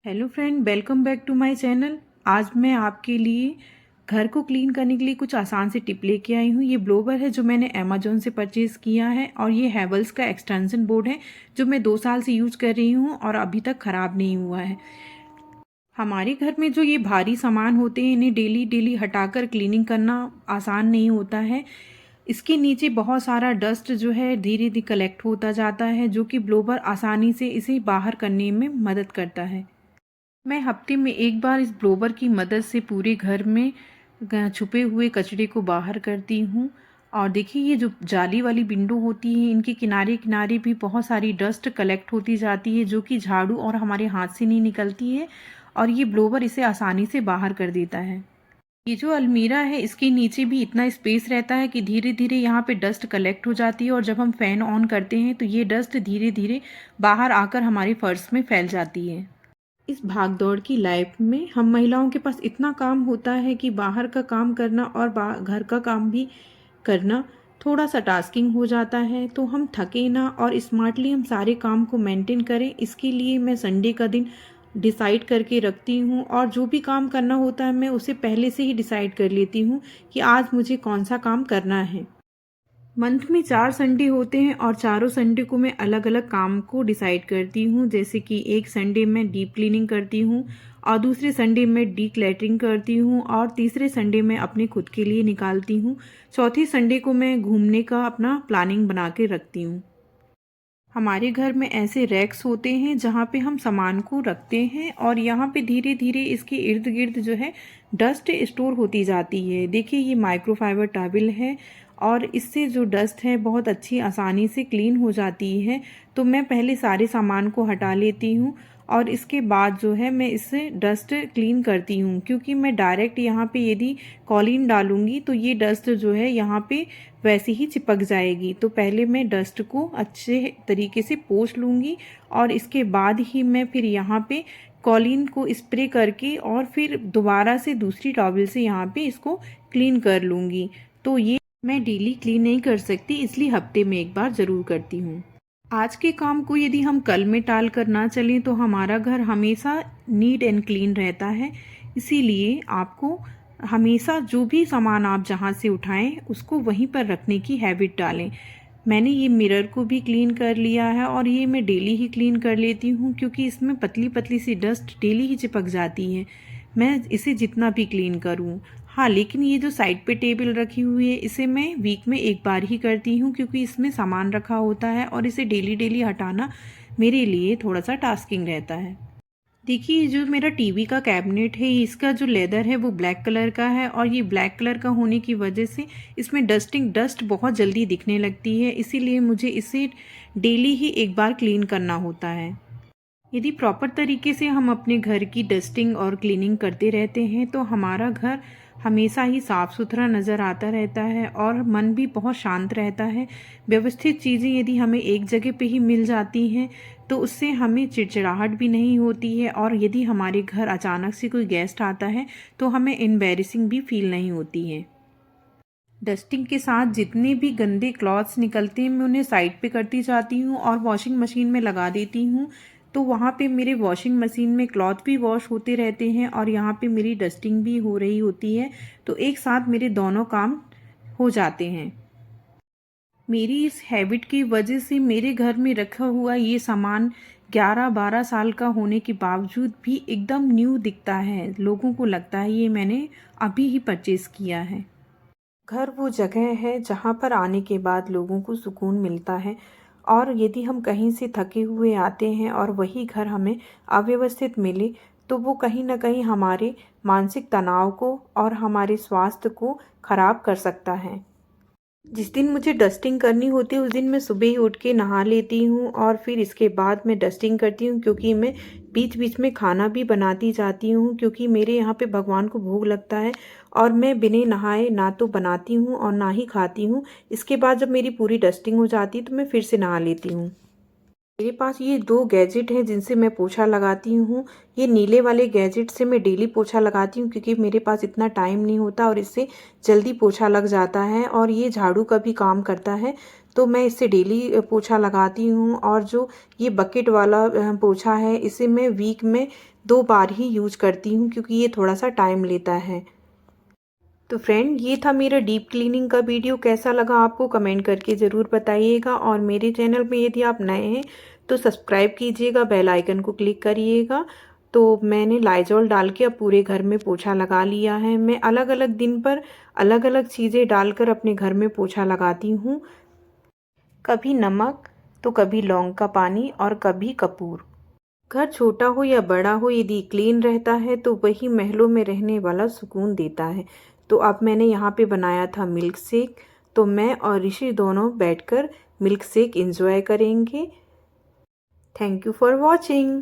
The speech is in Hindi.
Hello friend, welcome back to my channel. आज मैं आपके लिए घर को क्लीन करने के लिए कुछ आसान से टिप लेके आई हूँ। ये ब्लोवर है जो मैंने अमेजोन से परचेज़ किया है और ये हैवेल्स का एक्सटेंशन बोर्ड है जो मैं 2 साल से यूज़ कर रही हूँ और अभी तक ख़राब नहीं हुआ है। हमारे घर में जो ये भारी सामान होते हैं इन्हें डेली डेली हटाकर क्लीनिंग करना आसान नहीं होता है। इसके नीचे बहुत सारा डस्ट जो है धीरे धीरे कलेक्ट होता जाता है, जो कि ब्लोवर आसानी से इसे बाहर करने में मदद करता है। मैं हफ्ते में एक बार इस ब्लोवर की मदद से पूरे घर में छुपे हुए कचरे को बाहर करती हूँ। और देखिए, ये जो जाली वाली विंडो होती है इनके किनारे किनारे भी बहुत सारी डस्ट कलेक्ट होती जाती है, जो कि झाड़ू और हमारे हाथ से नहीं निकलती है और ये ब्लोवर इसे आसानी से बाहर कर देता है। ये जो अलमीरा है इसके नीचे भी इतना स्पेस रहता है कि धीरे धीरे यहाँ पे डस्ट कलेक्ट हो जाती है और जब हम फ़ैन ऑन करते हैं तो ये डस्ट धीरे धीरे बाहर आकर हमारे फर्श में फैल जाती है। इस भाग-दौड़ की लाइफ में हम महिलाओं के पास इतना काम होता है कि बाहर का काम करना और घर का काम भी करना थोड़ा-सा टास्किंग हो जाता है, तो हम थके ना और स्मार्टली हम सारे काम को मेंटेन करें, इसके लिए मैं संडे का दिन डिसाइड करके रखती हूँ और जो भी काम करना होता है मैं उसे पहले से ही डिसाइड कर लेती हूँ कि आज मुझे कौन-सा काम करना है। मंथ में 4 संडे होते हैं और चारों संडे को मैं अलग अलग काम को डिसाइड करती हूँ, जैसे कि एक संडे मैं डीप क्लीनिंग करती हूँ और दूसरे संडे मैं डी क्लैटरिंग करती हूँ और तीसरे संडे मैं अपने खुद के लिए निकालती हूँ। चौथे संडे को मैं घूमने का अपना प्लानिंग बना के रखती हूँ। हमारे घर में ऐसे रैक्स होते हैं जहाँ पे हम सामान को रखते हैं और यहाँ पे धीरे धीरे इसके इर्द गिर्द जो है डस्ट स्टोर होती जाती है। देखिए, ये माइक्रोफाइबर टॉवल है और इससे जो डस्ट है बहुत अच्छी आसानी से क्लीन हो जाती है। तो मैं पहले सारे सामान को हटा लेती हूँ और इसके बाद जो है मैं इससे डस्ट क्लीन करती हूँ, क्योंकि मैं डायरेक्ट यहाँ पे यदि कॉलिन डालूँगी तो ये डस्ट जो है यहाँ पे वैसे ही चिपक जाएगी। तो पहले मैं डस्ट को अच्छे तरीके से पोंछ लूँगी और इसके बाद ही मैं फिर यहाँ पे कॉलिन को स्प्रे करके और फिर दोबारा से दूसरी टॉवल से यहाँ पे इसको क्लीन कर लूँगी। तो ये मैं डेली क्लीन नहीं कर सकती, इसलिए हफ्ते में एक बार ज़रूर करती हूँ। आज के काम को यदि हम कल में टाल कर ना चलें तो हमारा घर हमेशा नीट एंड क्लीन रहता है। इसीलिए आपको हमेशा जो भी सामान आप जहाँ से उठाएं उसको वहीं पर रखने की हैबिट डालें। मैंने ये मिरर को भी क्लीन कर लिया है और ये मैं डेली ही क्लीन कर लेती हूँ, क्योंकि इसमें पतली पतली सी डस्ट डेली ही चिपक जाती है, मैं इसे जितना भी क्लीन करूँ। हाँ, लेकिन ये जो साइड पे टेबल रखी हुई है इसे मैं वीक में एक बार ही करती हूँ, क्योंकि इसमें सामान रखा होता है और इसे डेली डेली हटाना मेरे लिए थोड़ा सा टास्किंग रहता है। देखिए, जो मेरा टीवी का कैबिनेट है इसका जो लेदर है वो ब्लैक कलर का है और ये ब्लैक कलर का होने की वजह से इसमें डस्ट बहुत जल्दी दिखने लगती है, इसीलिए मुझे इसे डेली ही एक बार क्लीन करना होता है। यदि प्रॉपर तरीके से हम अपने घर की डस्टिंग और क्लीनिंग करते रहते हैं तो हमारा घर हमेशा ही साफ़ सुथरा नज़र आता रहता है और मन भी बहुत शांत रहता है। व्यवस्थित चीज़ें यदि हमें एक जगह पे ही मिल जाती हैं तो उससे हमें चिड़चिड़ाहट भी नहीं होती है और यदि हमारे घर अचानक से कोई गेस्ट आता है तो हमें एम्बैरेसिंग भी फील नहीं होती है। डस्टिंग के साथ जितने भी गंदे क्लॉथ्स निकलते हैं मैं उन्हें साइड पे करती जाती हूँ और वॉशिंग मशीन में लगा देती हूँ। तो वहाँ पे मेरे वॉशिंग मशीन में क्लॉथ भी वॉश होते रहते हैं और यहाँ पे मेरी डस्टिंग भी हो रही होती है, तो एक साथ मेरे दोनों काम हो जाते हैं। मेरी इस हैबिट की वजह से मेरे घर में रखा हुआ ये सामान 11-12 साल का होने के बावजूद भी एकदम न्यू दिखता है। लोगों को लगता है ये मैंने अभी ही परचेज़ किया है। घर वो जगह है जहाँ पर आने के बाद लोगों को सुकून मिलता है और यदि हम कहीं से थके हुए आते हैं और वही घर हमें अव्यवस्थित मिले तो वो कहीं ना कहीं हमारे मानसिक तनाव को और हमारे स्वास्थ्य को खराब कर सकता है। जिस दिन मुझे डस्टिंग करनी होती है उस दिन मैं सुबह ही उठ के नहा लेती हूँ और फिर इसके बाद मैं डस्टिंग करती हूँ, क्योंकि मैं बीच बीच में खाना भी बनाती जाती हूँ, क्योंकि मेरे यहाँ पे भगवान को भोग लगता है और मैं बिना नहाए ना तो बनाती हूँ और ना ही खाती हूँ। इसके बाद जब मेरी पूरी डस्टिंग हो जाती है तो मैं फिर से नहा लेती हूँ। मेरे पास ये 2 गैजेट हैं जिनसे मैं पोछा लगाती हूँ। ये नीले वाले गैजेट से मैं डेली पोछा लगाती हूँ क्योंकि मेरे पास इतना टाइम नहीं होता और इससे जल्दी पोछा लग जाता है, और ये झाड़ू का भी काम करता है, तो मैं इससे डेली पोछा लगाती हूँ। और जो ये बकेट वाला पोछा है, इसे मैं वीक में 2 बार ही यूज करती हूँ क्योंकि ये थोड़ा सा टाइम लेता है। तो फ्रेंड, ये था मेरा डीप क्लीनिंग का वीडियो। कैसा लगा आपको कमेंट करके ज़रूर बताइएगा, और मेरे चैनल में यदि आप नए हैं तो सब्सक्राइब कीजिएगा, बेल आइकन को क्लिक करिएगा। तो मैंने लाइजॉल डाल के अब पूरे घर में पोछा लगा लिया है। मैं अलग अलग दिन पर अलग अलग चीज़ें डालकर अपने घर में पोछा लगाती हूँ, कभी नमक तो कभी लौंग का पानी और कभी कपूर। घर छोटा हो या बड़ा हो, यदि क्लीन रहता है तो वही महलों में रहने वाला सुकून देता है। तो अब मैंने यहाँ पे बनाया था मिल्क शेक, तो मैं और ऋषि दोनों बैठकर मिल्क शेक एंजॉय करेंगे। Thank you for watching.